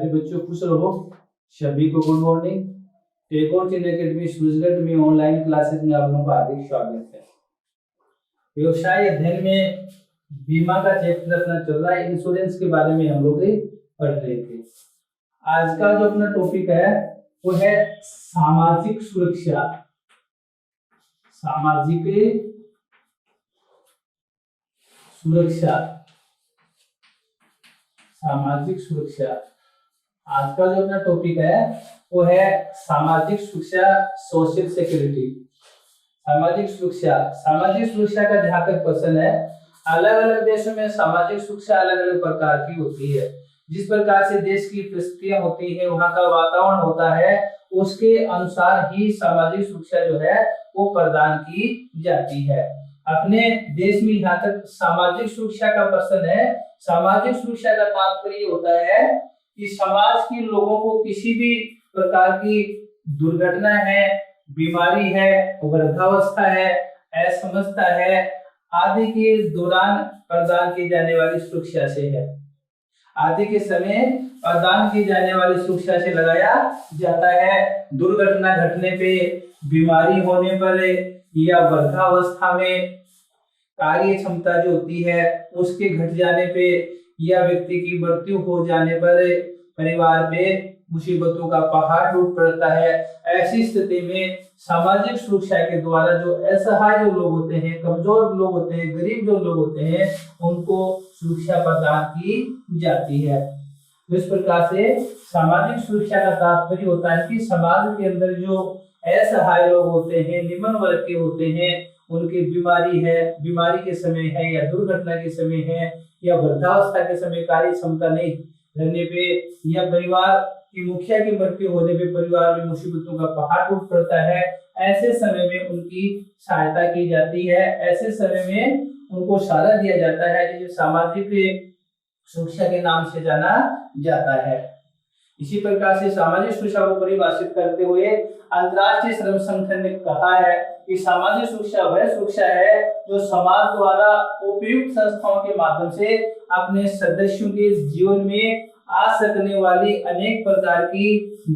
सभी बच्चों खुश रहो। सभी को गुड मॉर्निंग। टेकोर चीन एकेडमी स्विट्जरलैंड में ऑनलाइन क्लासेस में आप लोगों का हार्दिक स्वागत है। व्यवसाय अध्ययन में बीमा का चैप्टर अपना चल रहा है। इंश्योरेंस के बारे में हम लोग पढ़ रहे थे। आज का जो अपना टॉपिक है वो है सामाजिक सुरक्षा। सामाजिक सुरक्षा, सामाजिक सुरक्षा। आज का जो अपना टॉपिक है वो है सामाजिक सुरक्षा, सोशल सिक्योरिटी। सामाजिक सुरक्षा, सामाजिक सुरक्षा का जहाँ तक क्वेश्चन है, अलग अलग देशों में सामाजिक सुरक्षा अलग अलग प्रकार की होती है। जिस प्रकार से देश की परिस्थितियां होती है, वहाँ का वातावरण होता है, उसके अनुसार ही सामाजिक सुरक्षा जो है वो प्रदान की जाती है। अपने देश में यहाँ तक सामाजिक सुरक्षा का प्रश्न है। सामाजिक सुरक्षा का तात्पर्य होता है कि समाज के लोगों को किसी भी प्रकार की दुर्घटना है, बीमारी है, वृद्धावस्था है, असमंजसता है आदि के दौरान प्रदान की जाने वाली सुरक्षा से है। आदि के समय प्रदान की जाने वाली सुरक्षा से लगाया जाता है। दुर्घटना घटने पे, बीमारी होने पर या वृद्धावस्था में कार्य क्षमता जो होती है उसके घट जाने पे या व्यक्ति की मृत्यु हो जाने पर परिवार पे मुसीबतों का पहाड़ टूट पड़ता है। ऐसी स्थिति में सामाजिक सुरक्षा के द्वारा जो असहाय जो लोग होते हैं, कमजोर लोग होते हैं, गरीब जो लोग होते हैं, उनको सुरक्षा प्रदान की जाती है। तो इस प्रकार से सामाजिक सुरक्षा का तात्पर्य होता है कि समाज के अंदर जो असहाय लोग होते हैं, निम्न वर्ग के होते हैं, उनकी बीमारी है, बीमारी के समय है या दुर्घटना के समय है या वृद्धावस्था के समय कार्य क्षमता नहीं रहने पे या परिवार की मुखिया की मृत्यु होने पे परिवार में मुसीबतों का पहाड़ टूट पड़ता है, ऐसे समय में उनकी सहायता की जाती है। ऐसे समय में उनको सहारा दिया जाता है, जिसे सामाजिक सुरक्षा के नाम से जाना जाता है। इसी प्रकार से सामाजिक सुरक्षा को परिभाषित करते हुए अंतर्राष्ट्रीय श्रम संगठन ने कहा है कि सामाजिक सुरक्षा वह सुरक्षा है जो समाज द्वारा उपयुक्त संस्थाओं के माध्यम से अपने सदस्यों के जीवन में आ सकने वाली अनेक प्रकार की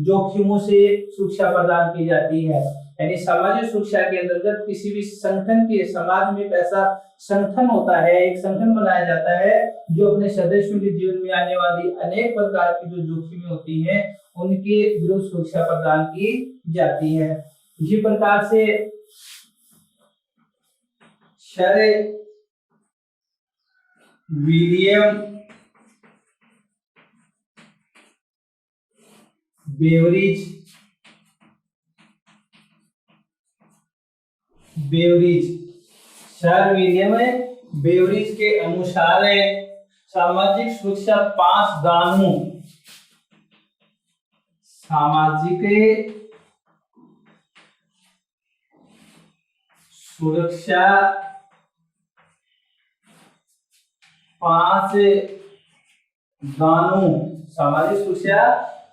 जोखिमों से सुरक्षा प्रदान की जाती है। यानी सामाजिक सुरक्षा के अंतर्गत किसी भी संगठन के, समाज में एक ऐसा संगठन होता है, एक संगठन बनाया जाता है जो अपने सदस्यों के जीवन में आने वाली अनेक प्रकार की जो जोखिमें होती हैं उनके विरुद्ध सुरक्षा प्रदान की जाती है। इसी प्रकार से sir William sir William Beveridge के अनुसार सामाजिक सुरक्षा 5 दानों, सामाजिक सुरक्षा 5 दानों, सामाजिक सुरक्षा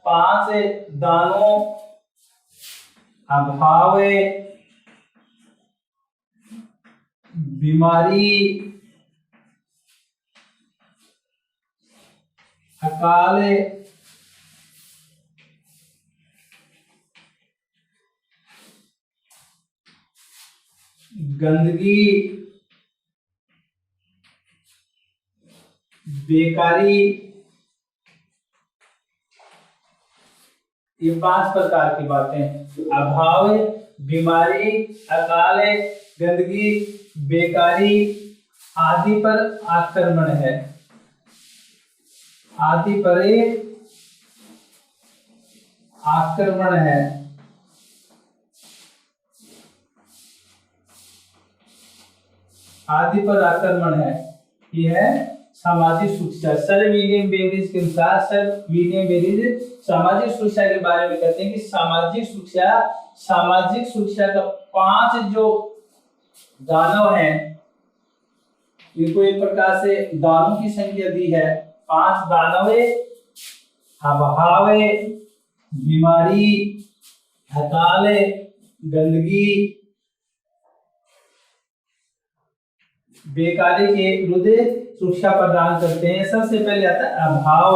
5 दानों अभाव, बीमारी, अकाल, गंदगी, बेकारी, ये 5 प्रकार की बातें। अभाव, बीमारी, अकाल, गंदगी, बेकारी आदि पर आक्रमण है, आदि पर आक्रमण है। आदि पर आक्रमण है, यह है सामाजिक सुरक्षा। सर विलियम बेवरिज के अनुसार, सर विलियम बेवरिज सामाजिक सुरक्षा के बारे में कहते हैं कि सामाजिक सुरक्षा का 5 जो दानव हैं, इनको एक प्रकार से दानों की संख्या दी है। 5 दानव, अभाव, बीमारी, अकाल, गंदगी, बेकारी के विरुद्ध सुरक्षा प्रदान करते हैं। सबसे पहले आता है अभाव।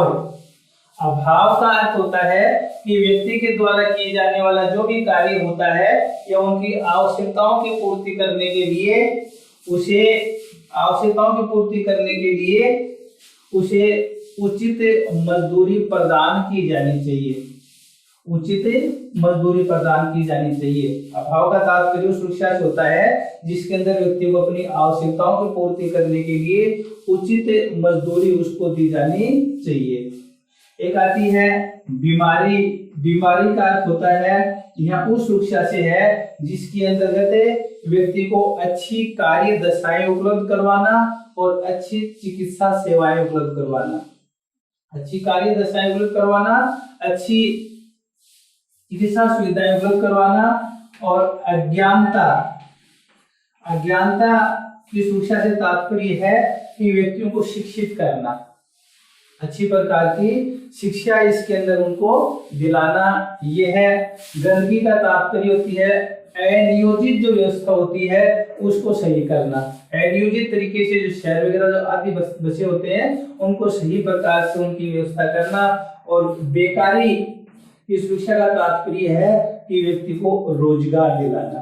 अभाव का अर्थ होता है कि व्यक्ति के द्वारा किए जाने वाला जो भी कार्य होता है या उनकी आवश्यकताओं की पूर्ति करने के लिए उसे उचित मजदूरी प्रदान की जानी चाहिए। अभाव का तात्पर्य सुरक्षा से होता है जिसके अंदर व्यक्ति को अपनी आवश्यकताओं की पूर्ति करने के लिए उचित मजदूरी उसको दी जानी चाहिए। एक आती है बीमारी का अर्थ होता है यह उस सुरक्षा से है जिसके अंतर्गत व्यक्ति को अच्छी कार्य दशाएं उपलब्ध करवाना और अच्छी चिकित्सा सेवाएं उपलब्ध करवाना, अच्छी चिकित्सा सुविधाएं उपलब्ध करवाना। और अज्ञानता की सुरक्षा से तात्पर्य है कि व्यक्तियों को शिक्षित करना, अच्छी प्रकार की शिक्षा इसके अंदर उनको दिलाना। यह है गंदगी का तात्पर्य होती है अनियोजित जो व्यवस्था होती है उसको सही करना, अनियोजित तरीके से जो शहर वगैरह जो आदि बसे होते हैं उनको सही प्रकार से उनकी व्यवस्था करना। और बेकारी की सुरक्षा का तात्पर्य है कि व्यक्ति को रोजगार दिलाना,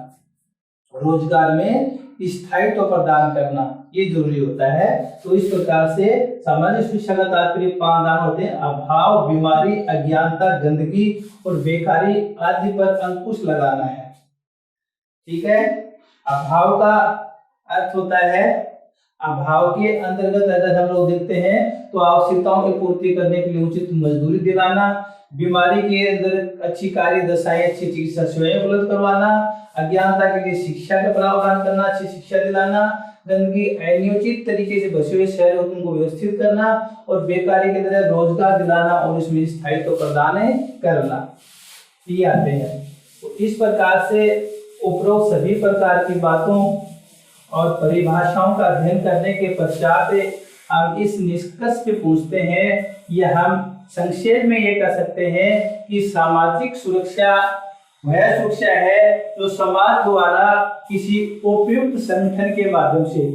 रोजगार में स्थायित्व प्रदान करना, ये जरूरी होता है। तो इस प्रकार से सामाजिक शिक्षा का तात्पर्य 5 दान होते हैं: अभाव, बीमारी, अज्ञानता, गंदगी और बेकारी आदि पर अंकुश लगाना है। ठीक है। अभाव का अर्थ होता है, अभाव के अंतर्गत अगर हम लोग देखते हैं तो आवश्यकताओं की पूर्ति करने के लिए उचित मजदूरी दिलाना, बीमारी के अंदर अच्छी कार्य दशाएं, अच्छी चिकित्सा सेवाएं उपलब्ध करवाना, अज्ञानता के लिए शिक्षा का प्रावधान करना, अच्छी शिक्षा दिलाना, गंदगी अनियोजित तरीके से बसे हुए शहर होते उनको व्यवस्थित करना और बेकारी के अंदर रोजगार दिलाना और इसमें स्थायित्व प्रदान करना, ये आते हैं। तो इस प्रकार से उपरोक्त सभी प्रकार की बातों और परिभाषाओं का अध्ययन करने के पश्चात हम इस निष्कर्ष पे पहुंचते हैं, या हम संक्षेप में ये कह सकते हैं कि सामाजिक सुरक्षा वह सुरक्षा है जो समाज द्वारा किसी उपयुक्त संगठन के माध्यम से,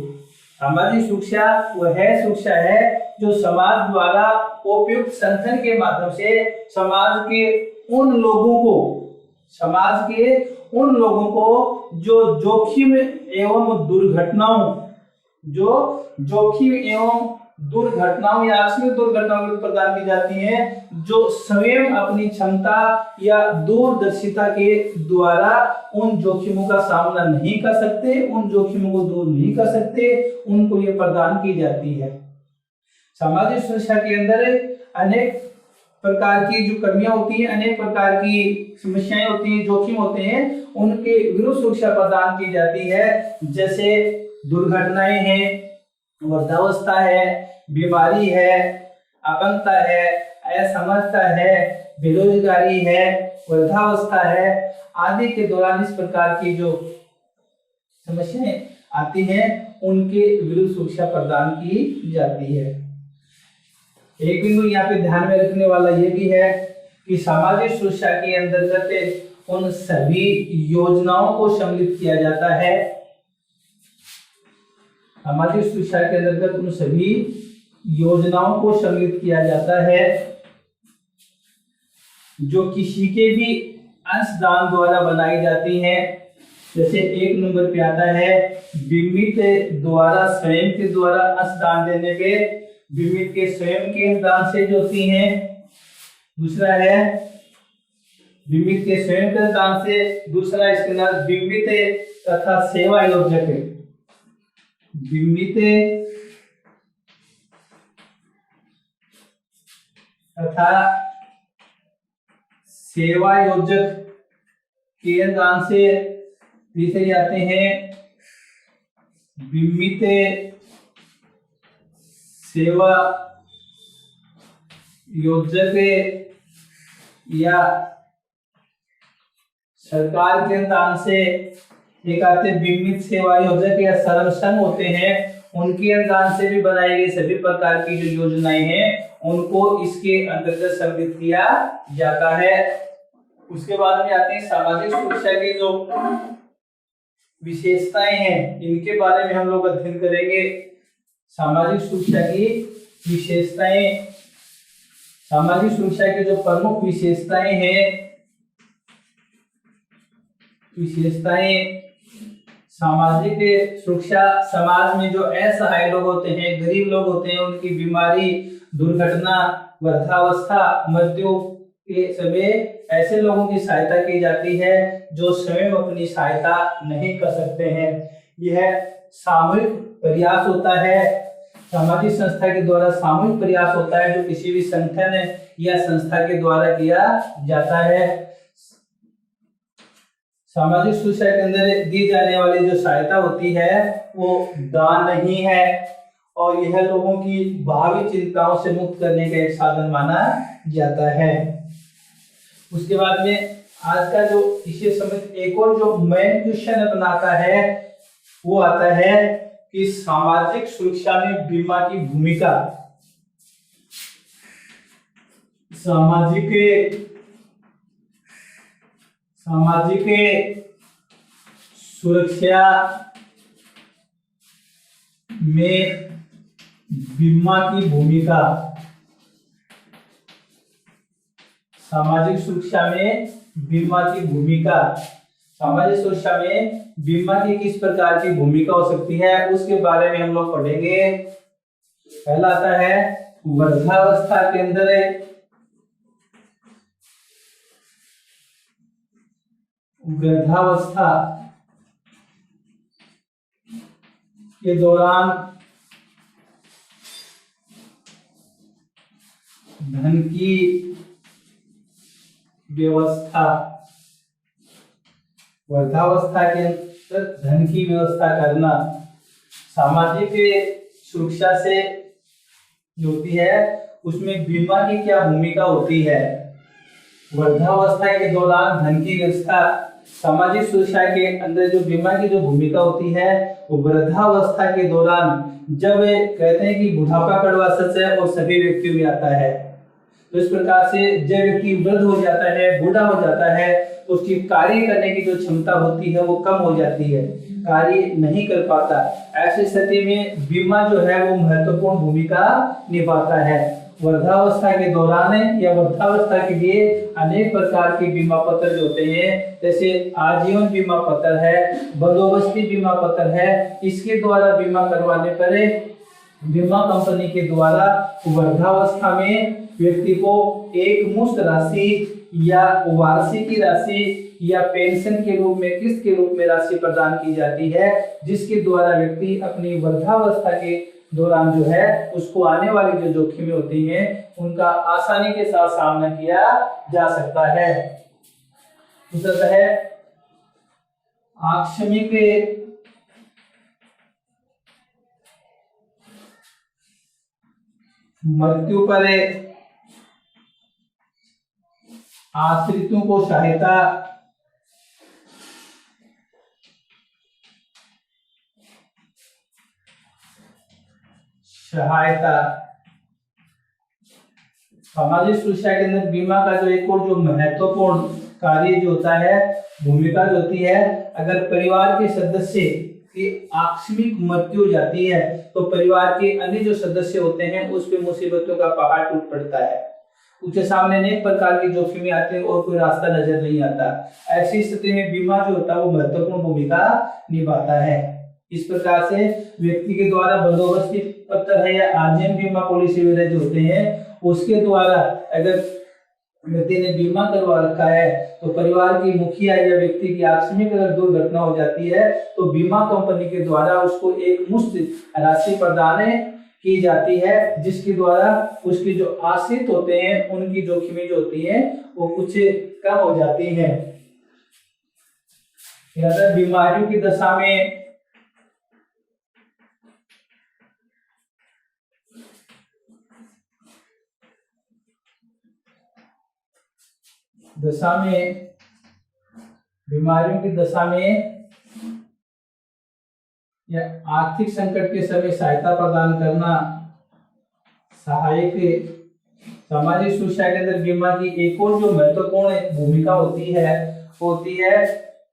सामाजिक सुरक्षा वह सुरक्षा है जो समाज द्वारा उपयुक्त संगठन के माध्यम से समाज के उन लोगों को जो जोखिम एवं दुर्घटनाओं या आकस्मिक दुर्घटनाओं प्रदान की जाती हैं, जो स्वयं अपनी क्षमता या दूरदर्शिता के द्वारा उन जोखिमों का सामना नहीं कर सकते, उन जोखिमों को दूर नहीं कर सकते, उनको ये प्रदान की जाती है। सामाजिक सुरक्षा के अंदर अनेक प्रकार की जो कमियां होती हैं, अनेक प्रकार की समस्याएं होती हैं, जोखिम होते हैं, उनके विरुद्ध सुरक्षा प्रदान की जाती है। जैसे दुर्घटनाएं हैं, वृद्धावस्था है, बीमारी है, अपंगता है, असमर्थता है, बेरोजगारी है, वृद्धावस्था है आदि के दौरान इस प्रकार की जो समस्याएं आती हैं उनके विरुद्ध सुरक्षा प्रदान की जाती है। एक बिंदु यहाँ पे ध्यान में रखने वाला ये भी है कि सामाजिक सुरक्षा के अंतर्गत उन सभी योजनाओं को सम्मिलित किया जाता है, सामाजिक सुरक्षा के अंतर्गत उन सभी योजनाओं को सम्मिलित किया जाता है जो किसी के भी अंशदान द्वारा बनाई जाती हैं। जैसे 1 नंबर पे आता है बीमित द्वारा स्वयं के द्वारा अंशदान देने पे, बीमित के स्वयं के अंशदान से जो होती हैं। दूसरा है बीमित के स्वयं के अंशदान से, दूसरा इसके अंदर बीमित तथा सेवा योजक, बीमित तथा सेवा योजक के अंशदान से। तीसरे आते हैं बीमित सेवा योजक या सरकार के अनुदान से। एक आते बीमित सेवा योजक या श्रम संघ होते हैं, उनके अनुदान से भी बनाई गई सभी प्रकार की जो योजनाएं हैं उनको इसके अंतर्गत सम्मिलित किया जाता है। उसके बाद में आते हैं सामाजिक सुरक्षा की जो विशेषताएं हैं, इनके बारे में हम लोग अध्ययन करेंगे। सामाजिक सुरक्षा की विशेषताएं, सामाजिक सुरक्षा की जो प्रमुख विशेषताएं सामाजिक सुरक्षा, समाज में जो असहाय लोग होते हैं, गरीब लोग होते हैं, उनकी बीमारी, दुर्घटना, वृद्धावस्था, मृत्यु के समय ऐसे लोगों की सहायता की जाती है जो स्वयं अपनी सहायता नहीं कर सकते हैं। यह सामूहिक प्रयास होता है, सामाजिक संस्था के द्वारा सामूहिक प्रयास होता है जो किसी भी संगठन या संस्था के द्वारा किया जाता है। सामाजिक सुरक्षा के अंदर दी जाने वाली जो सहायता होती है वो दान नहीं है और यह लोगों की भावी चिंताओं से मुक्त करने का एक साधन माना जाता है। उसके बाद में आज का जो इसे समझ एक और जो मेन क्वेश्चन बनाता है वो आता है कि सामाजिक सुरक्षा में बीमा की भूमिका। सामाजिक सुरक्षा में बीमा की भूमिका। सामाजिक सुरक्षा में बीमा की भूमिका। सामाजिक सुरक्षा में बीमा की किस प्रकार की भूमिका हो सकती है उसके बारे में हम लोग पढ़ेंगे। पहला आता है वृद्धावस्था के अंदर वृद्धावस्था के दौरान धन की व्यवस्था। वृद्धावस्था के अंदर धन की व्यवस्था करना। सामाजिक सुरक्षा से जो होती है उसमें बीमा की क्या भूमिका होती है। वृद्धावस्था के दौरान धन की व्यवस्था। सामाजिक सुरक्षा के अंदर जो बीमा की जो भूमिका होती है वो वृद्धावस्था के दौरान, जब कहते हैं कि बुढ़ापा कड़वा सच है और सभी व्यक्तियों में आता है, तो इस प्रकार से जब व्यक्ति वृद्ध हो जाता है, बूढ़ा हो जाता है, तो उसकी कार्य करने की जो क्षमता होती है वो कम हो जाती है, कार्य नहीं कर पाता। ऐसी स्थिति में बीमा जो है वो महत्वपूर्ण भूमिका निभाता है। वृद्धावस्था के दौरान या वृद्धावस्था के लिए अनेक प्रकार के बीमा पत्र जो होते हैं, जैसे आजीवन बीमा पत्र है, बंदोबस्ती बीमा पत्र है। इसके द्वारा बीमा करवाने पर बीमा कंपनी के द्वारा वृद्धावस्था में व्यक्ति को एक मुश्त राशि या वार्षिकी राशि या पेंशन के रूप में, किस्त के रूप में राशि प्रदान की जाती है, जिसके द्वारा व्यक्ति अपनी वृद्धावस्था के दौरान जो है उसको आने वाली जो जोखिमें होती हैं उनका आसानी के साथ सामना किया जा सकता है। दूसरा है आकस्मिक मृत्यु पर आश्रितों को सहायता। सामाजिक सुरक्षा के अंदर बीमा का जो एक और जो महत्वपूर्ण कार्य जो होता है, भूमिका जो होती है, अगर परिवार के सदस्य की आकस्मिक मृत्यु हो जाती है तो परिवार के अन्य जो सदस्य होते हैं उस पे मुसीबतों का पहाड़ टूट पड़ता है, उसके सामने अनेक प्रकार की जोखिमें आते हैं और कोई रास्ता नजर नहीं आता। ऐसी स्थिति में बीमा जो होता है वो महत्वपूर्ण भूमिका निभाता है। इस प्रकार से व्यक्ति के द्वारा बंदोबस्ती पत्र है या आजीवन बीमा पॉलिसी वगैरह जो होते हैं उसके द्वारा अगर व्यक्ति ने बीमा करवा रखा है तो परिवार की मुखिया या व्यक्ति की आकस्मिक अगर दुर्घटना हो जाती है तो बीमा कंपनी के द्वारा उसको एक मुश्त राशि प्रदान की जाती है, जिसके द्वारा उसके जो आश्रित होते हैं उनकी जोखिमें जो होती हैं वो कुछ कम हो जाती हैं। बीमारियों की दशा में बीमारियों की दशा में या आर्थिक संकट के समय सहायता प्रदान करना। सहायक सामाजिक सुरक्षा के अंदर बीमा की एक और जो महत्वपूर्ण भूमिका होती है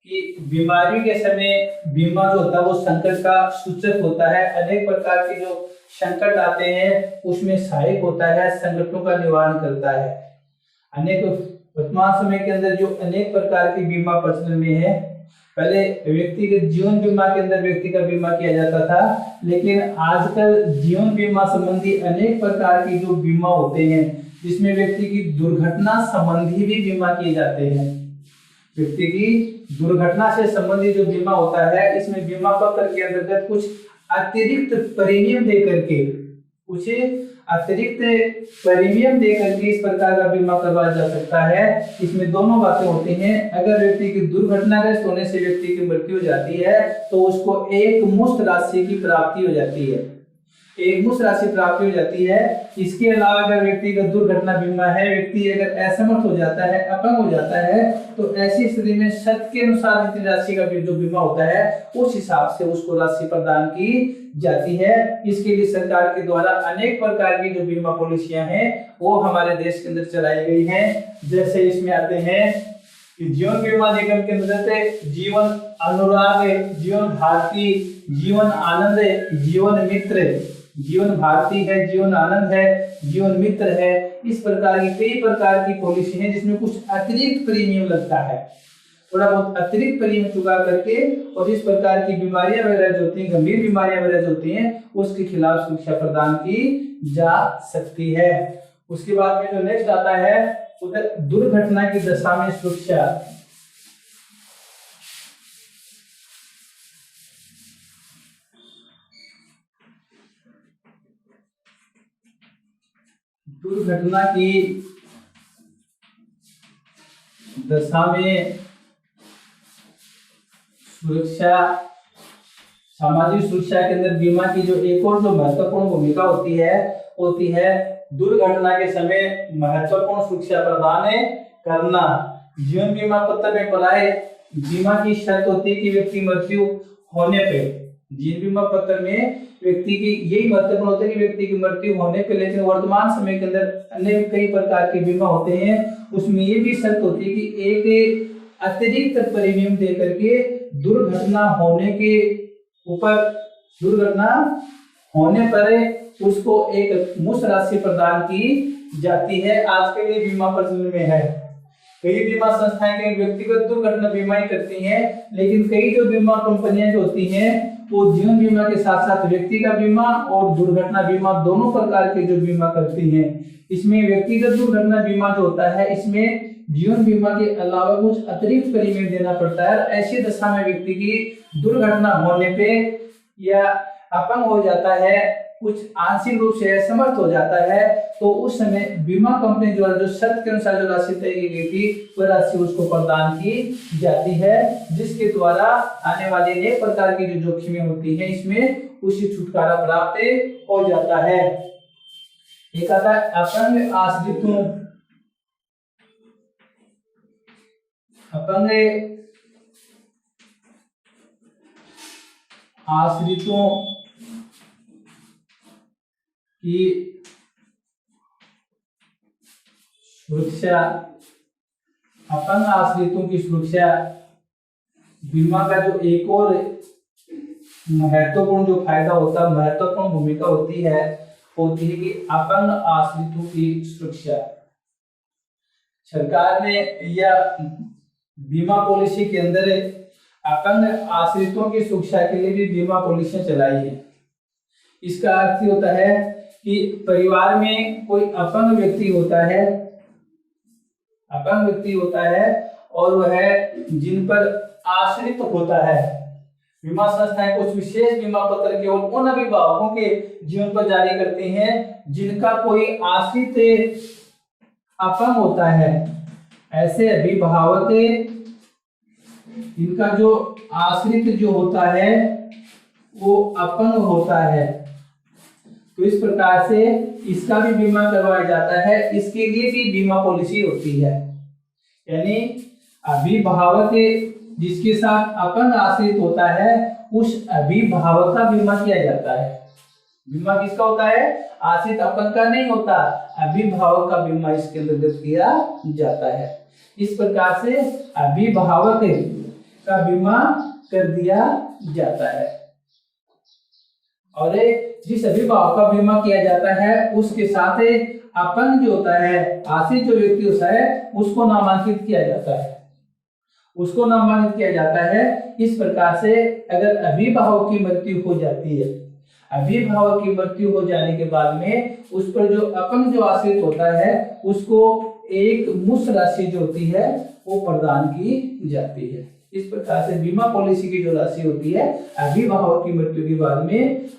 कि बीमारी के समय बीमा जो होता है वो संकट का सूचक होता है। अनेक प्रकार के जो संकट आते हैं उसमें सहायक होता है, संकटों का निवारण करता है। अनेक वर्तमान समय के अंदर जो अनेक प्रकार के बीमा प्रचलन में है। पहले व्यक्तिगत जीवन बीमा के अंदर व्यक्ति का बीमा किया जाता था, लेकिन आजकल जीवन बीमा संबंधी अनेक प्रकार के जो बीमा होते हैं जिसमें व्यक्ति की दुर्घटना संबंधी भी बीमा किए जाते हैं। व्यक्ति की दुर्घटना से संबंधित जो बीमा होता है इसमें बीमा पत्र के अंतर्गत कुछ अतिरिक्त प्रीमियम दे करके इस प्रकार का बीमा करवाया जा सकता है। इसमें दोनों बातें होती हैं। अगर व्यक्ति की दुर्घटनाग्रस्त होने से व्यक्ति की मृत्यु हो जाती है तो उसको एक मुश्त राशि की प्राप्ति हो जाती है, इसके अलावा अगर व्यक्ति का दुर्घटना बीमा है, व्यक्ति अगर असमर्थ हो जाता है, अपंग हो जाता है, तो ऐसी स्थिति में शर्त के अनुसार जितनी राशि का जो बीमा होता है उस हिसाब से उसको राशि प्रदान की जाती है। इसके लिए सरकार के द्वारा अनेक प्रकार की जो बीमा पॉलिसियां हैं वो हमारे देश के अंदर चलाई गई हैं। जैसे इसमें आते हैं जीवन बीमा निगम के अंतर्गत जीवन अनुराग, जीवन भारती, जीवन आनंद, जीवन मित्र, जीवन भारती है, जीवन आनंद है, जीवन मित्र है। इस प्रकार की कई प्रकार की पॉलिसी है जिसमें कुछ अतिरिक्त प्रीमियम लगता है, थोड़ा बहुत अतिरिक्त प्रीमियम चुका करके, और इस प्रकार की बीमारियां वगैरह जो होती हैं, गंभीर बीमारियां वगैरह जो होती हैं, उसके खिलाफ सुरक्षा प्रदान की जा सकती है। उसके बाद में जो नेक्स्ट आता है उधर दुर्घटना की दशा में सुरक्षा। दुर्घटना की दशा में सुरक्षा, सामाजिक सुरक्षा के अंदर बीमा की जो एक और जो महत्वपूर्ण भूमिका होती है दुर्घटना के समय महत्वपूर्ण सुरक्षा प्रदान करना। जीवन बीमा पत्र में पढ़ाए बीमा की शर्त होती है कि व्यक्ति मृत्यु होने पे, जीवन बीमा पत्र में व्यक्ति की यही महत्वपूर्ण होता है कि व्यक्ति की मृत्यु होने पे, लेकिन वर्तमान समय के अंदर अन्य कई प्रकार के बीमा होते हैं, उसमें ये भी शर्त होती है कि एक अतिरिक्त प्रीमियम दे करके दुर्घटना होने पर उसको एक मुश्त राशि प्रदान की जाती है। आज के लिए बीमा प्रचलन में है। कई बीमा संस्थाएं कई व्यक्तिगत दुर्घटना बीमा ही करती हैं, लेकिन कई जो बीमा कंपनियां जो होती हैं वो जीवन बीमा के साथ साथ व्यक्ति का बीमा और दुर्घटना बीमा दोनों प्रकार के जो बीमा करती हैं। इसमें व्यक्तिगत दुर्घटना बीमा जो होता है इसमें जीवन बीमा के अलावा कुछ अतिरिक्त प्रीमियम देना पड़ता है। ऐसी दशा में व्यक्ति की दुर्घटना होने पे या अपंग हो जाता है, कुछ आंशिक रूप से असमर्थ हो जाता है, तो उस समय बीमा कंपनी द्वारा जो शर्त के अनुसार जो राशि तय की गई थी वह राशि उसको प्रदान की जाती है, जिसके द्वारा आने वाले अनेक प्रकार की जो जोखिमें होती हैं इसमें उसी छुटकारा प्राप्त हो जाता है। एक आता है अपंग आश्रितों, अपंग आश्रितों की सुरक्षा, अपंग आश्रितों की सुरक्षा बीमा का जो एक और महत्वपूर्ण जो फायदा होता है, महत्वपूर्ण भूमिका होती है कि अपंग आश्रितों की सुरक्षा। सरकार ने यह बीमा पॉलिसी के अंदर अपंग आश्रितों की सुरक्षा के लिए भी बीमा पॉलिसी चलाई है। इसका अर्थ होता है कि परिवार में कोई अपंग व्यक्ति होता है और वह जिन पर आश्रित होता है, बीमा संस्थाएं कुछ विशेष बीमा पत्र केवल उन अभिभावकों के जीवन पर जारी करती हैं जिनका कोई आश्रित अपंग होता है। ऐसे अभिभावक इनका जो आश्रित जो होता है वो अपंग होता है, तो इस प्रकार से इसका भी बीमा करवाया जाता है। इसके लिए भी बीमा पॉलिसी होती है, यानी अभिभावक जिसके साथ अपंग आश्रित होता है उस अभिभावक का बीमा किया जाता है। बीमा किसका होता है? आश्रित अपंग का नहीं होता, अभिभावक का बीमा इसके अंतर्गत किया जाता है। इस प्रकार से अभिभावक का बीमा कर दिया जाता है। और जिस अभिभावक का बीमा किया जाता है उसके साथ अपंग जो होता है, आश्रित जो व्यक्ति होता है, उसको नामांकित किया जाता है, उसको नामांकित किया जाता है। इस प्रकार से अगर अभिभावक की मृत्यु हो जाती है, अभिभावक की मृत्यु हो जाने के बाद में उस पर जो अपंग जो आश्रित होता है उसको एक मुश्त राशि जो होती है वो प्रदान की जाती है। इस प्रकार से बीमा पॉलिसी की जो राशि होती है, अभिभावक की मृत्यु के बाद में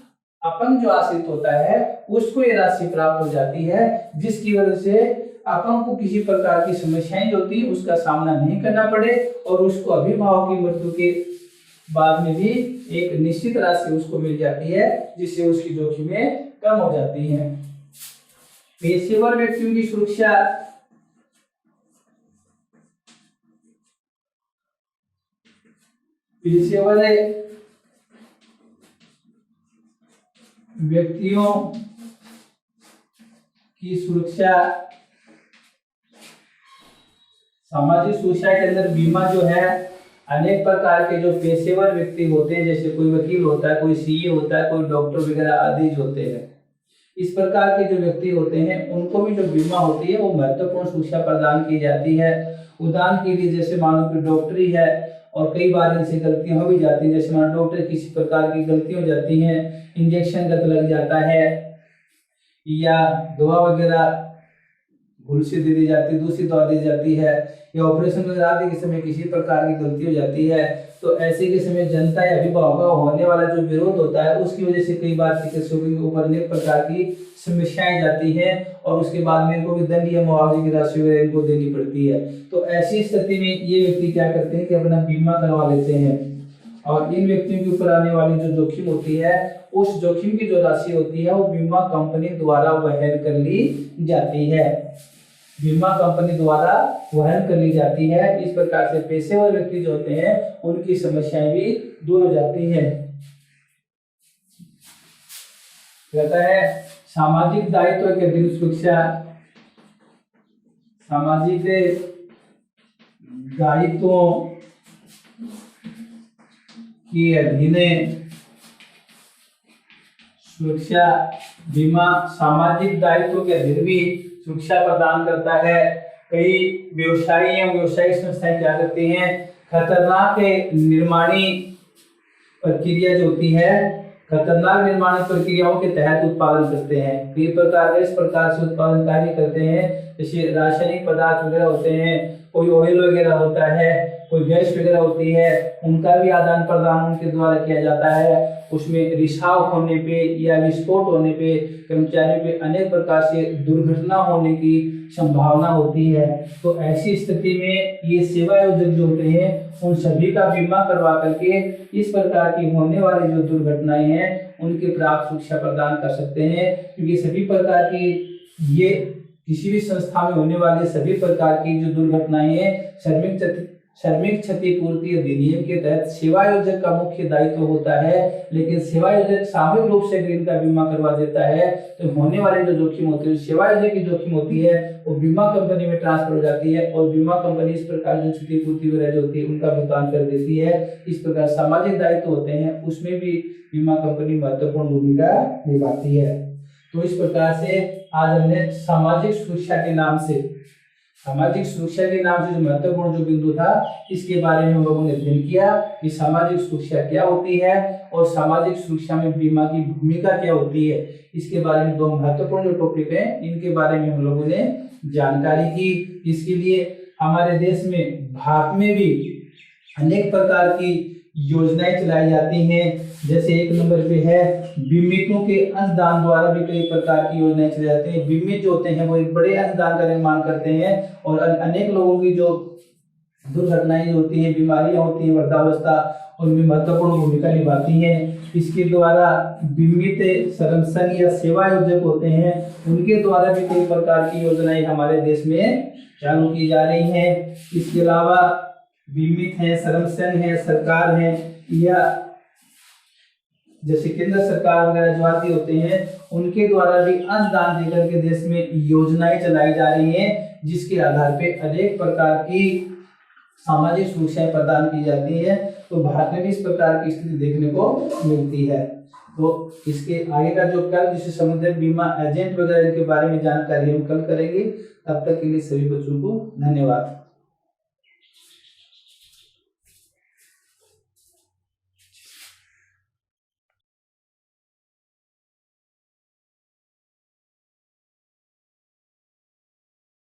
अपंग जो आश्रित होता है उसको ये राशि प्राप्त हो जाती है, जिसकी वजह से अपंग को किसी प्रकार की समस्याएं जो होती है उसका सामना नहीं करना पड़े और उसको अभिभावक की मृत्यु के बाद में भी एक निश्चित राशि उसको मिल जाती है, जिससे उसकी जोखिमें कम हो जाती हैं। पेशेवर व्यक्तियों की सुरक्षा, पेशेवर व्यक्तियों की सुरक्षा, सामाजिक सुरक्षा के अंदर बीमा जो है अनेक प्रकार के जो पेशेवर व्यक्ति होते हैं, जैसे कोई वकील होता है, कोई सीए होता है, कोई डॉक्टर वगैरह आदि होते हैं, इस प्रकार के जो व्यक्ति होते हैं उनको भी जो बीमा होती है वो महत्वपूर्ण सुरक्षा प्रदान की जाती है। उदाहरण के लिए जैसे मानो कि डॉक्टरी है और कई बार इनसे गलतियां हो भी जाती हैं, जैसे मानो डॉक्टर किसी प्रकार की गलती हो जाती है, इंजेक्शन गलत लग जाता है या दवा वगैरह भूल से दे दी जाती है, दूसरी दवा दी जाती है, या ऑपरेशन वगैरह आदि के समय किसी प्रकार की गलती हो जाती है, तो ऐसे के समय जनता या अभिभावक का होने वाला जो विरोध होता है उसकी वजह से कई बार चिकित्सकों के ऊपर अनेक प्रकार की समस्याएं जाती हैं और उसके बाद में इनको भी दंड या मुआवजे की राशि वगैरह इनको देनी पड़ती है। तो ऐसी स्थिति में ये व्यक्ति क्या करते हैं कि अपना बीमा करवा लेते हैं और इन व्यक्तियों के ऊपर आने वाली जो जोखिम होती है उस जोखिम की जो राशि होती है वो बीमा कंपनी द्वारा वहन कर ली जाती है, बीमा कंपनी द्वारा वहन कर ली जाती है। इस प्रकार से पेशेवर व्यक्ति जो होते हैं उनकी समस्याएं भी दूर हो जाती है। कहता है सामाजिक दायित्व के अधीन सुरक्षा, सामाजिक दायित्वों के अधीन सुरक्षा बीमा सामाजिक दायित्व के अधीन भी सुरक्षा प्रदान करता है। कई व्यवसायी एवं व्यवसायिक संस्थाएं क्या करती हैं, खतरनाक निर्माणी प्रक्रिया जो होती है, खतरनाक निर्माण प्रक्रियाओं के तहत उत्पादन करते हैं। कई प्रकार के इस प्रकार से उत्पादन कार्य करते हैं, जैसे रासायनिक पदार्थ वगैरह होते हैं, कोई ऑयल वगैरह होता है, कोई गैस वगैरह होती है, उनका भी आदान प्रदान उनके द्वारा किया जाता है। उसमें रिसाव होने पे या विस्फोट होने पे कर्मचारी पे अनेक प्रकार से दुर्घटना होने की संभावना होती है। तो ऐसी स्थिति में ये सेवा योजक जो होते हैं उन सभी का बीमा करवा करके इस प्रकार की होने वाली जो दुर्घटनाएं हैं उनके प्राप्त सुरक्षा प्रदान कर सकते हैं, क्योंकि सभी प्रकार की ये किसी भी संस्था में होने वाली सभी प्रकार की जो दुर्घटनाएं हैं श्रमिक क्षतिपूर्ति अधिनियम के तहत सेवा योजक का मुख्य दायित्व होता है, लेकिन सेवा योजक सामूहिक रूप से इनका बीमा करवा देता है। तो होने वाली जो जोखिम होती है, सेवा योजक की जोखिम होती है, वो बीमा कंपनी में ट्रांसफर हो जाती है और बीमा कंपनी इस प्रकार जो क्षतिपूर्ति वगैरह जो होती है उनका भुगतान कर देती है। इस प्रकार सामाजिक दायित्व होते हैं उसमें भी बीमा कंपनी महत्वपूर्ण भूमिका निभाती है। तो इस प्रकार से आज हमने सामाजिक सुरक्षा के नाम से जो महत्वपूर्ण जो बिंदु था इसके बारे में हम लोगों ने अध्ययन किया कि सामाजिक सुरक्षा क्या होती है और सामाजिक सुरक्षा में बीमा की भूमिका क्या होती है। इसके बारे में दो महत्वपूर्ण जो टॉपिक हैं इनके बारे में हम लोगों ने जानकारी की। इसके लिए हमारे देश में भारत में भी अनेक प्रकार की योजनाएं चलाई जाती हैं, जैसे एक नंबर पे है बीमितों के अंशदान द्वारा भी कई प्रकार की योजनाएं चलाई जाती हैं। बीमित जो होते हैं वो एक बड़े अंशदान का निर्माण करते हैं और अनेक लोगों की जो दुर्घटनाएं होती हैं, बीमारियां होती हैं वृद्धावस्था, उनमें महत्वपूर्ण भूमिका निभाती हैं। इसके द्वारा बीमित संरक्षण या सेवा योजक होते हैं उनके द्वारा भी कई प्रकार की योजनाएं हमारे देश में चालू की जा रही हैं। इसके अलावा बीमित है, संरक्षण है, सरकार है या जैसे केंद्र सरकार वगैरह जो आदि होते हैं उनके द्वारा भी अंशदान देकर के देश में योजनाएं चलाई जा रही हैं, जिसके आधार पे अनेक प्रकार की सामाजिक सुरक्षाएं प्रदान की जाती है, तो भारत में भी इस प्रकार की स्थिति देखने को मिलती है। तो इसके आगे का जो कल जिसे समुदाय बीमा एजेंट वगैरह के बारे में जानकारी हम कल करेंगे। तब तक के लिए सभी बच्चों को धन्यवाद।